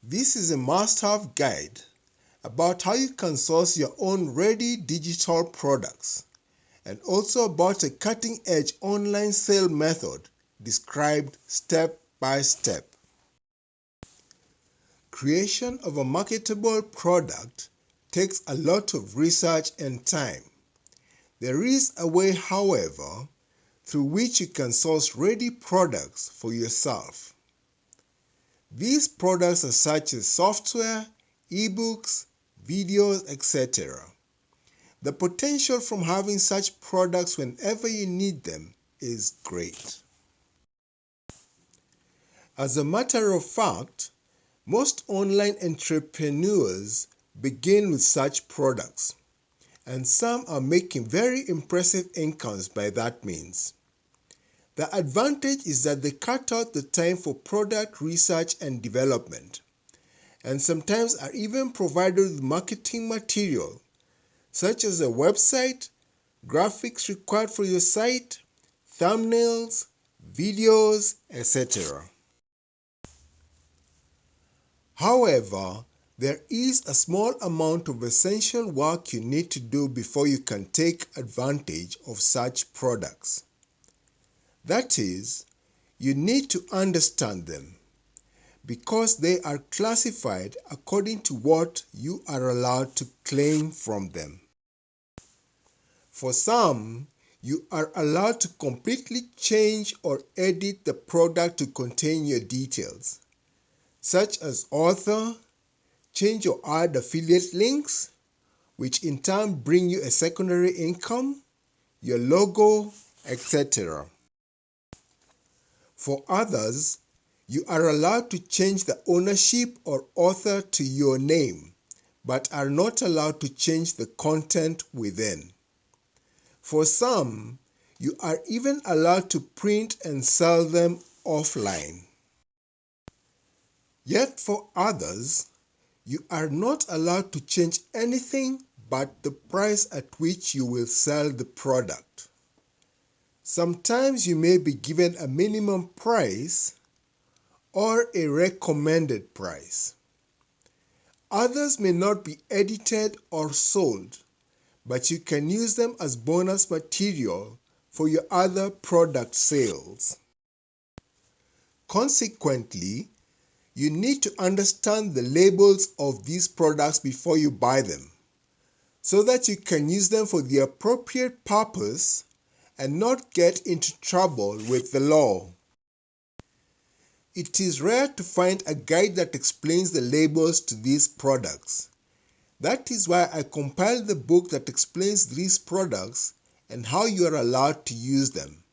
This is a must-have guide about how you can source your own ready digital products, and also about a cutting-edge online sale method described step by step. Creation of a marketable product takes a lot of research and time. There is a way, however, through which you can source ready products for yourself. These products are such as software, ebooks, videos, etc. The potential from having such products whenever you need them is great. As a matter of fact, most online entrepreneurs begin with such products, and some are making very impressive incomes by that means. The advantage is that they cut out the time for product research and development, and sometimes are even provided with marketing material such as a website, graphics required for your site, thumbnails, videos, etc. However, there is a small amount of essential work you need to do before you can take advantage of such products. That is, you need to understand them, because they are classified according to what you are allowed to claim from them. For some, you are allowed to completely change or edit the product to contain your details, such as author, change or add affiliate links, which in turn bring you a secondary income, your logo, etc. For others, you are allowed to change the ownership or author to your name, but are not allowed to change the content within. For some, you are even allowed to print and sell them offline. Yet for others, you are not allowed to change anything but the price at which you will sell the product. Sometimes you may be given a minimum price or a recommended price. Others may not be edited or sold, but you can use them as bonus material for your other product sales. Consequently, you need to understand the labels of these products before you buy them, so that you can use them for the appropriate purpose and not get into trouble with the law. It is rare to find a guide that explains the labels to these products. That is why I compiled the book that explains these products and how you are allowed to use them.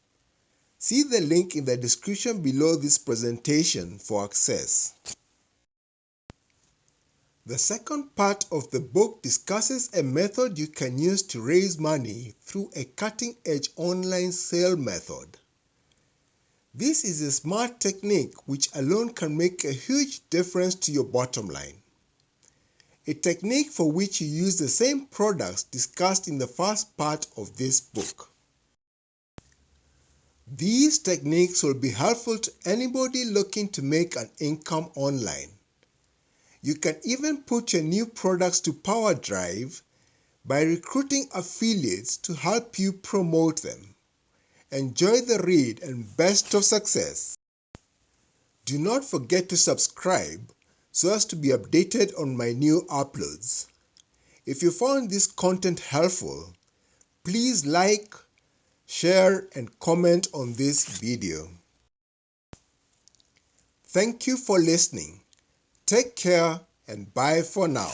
See the link in the description below this presentation for access. The second part of the book discusses a method you can use to raise money through a cutting-edge online sale method. This is a smart technique which alone can make a huge difference to your bottom line. A technique for which you use the same products discussed in the first part of this book. These techniques will be helpful to anybody looking to make an income online. You can even put your new products to power drive by recruiting affiliates to help you promote them. Enjoy the read and best of success. Do not forget to subscribe so as to be updated on my new uploads. If you found this content helpful, please like, share and comment on this video. Thank you for listening. Take care and bye for now.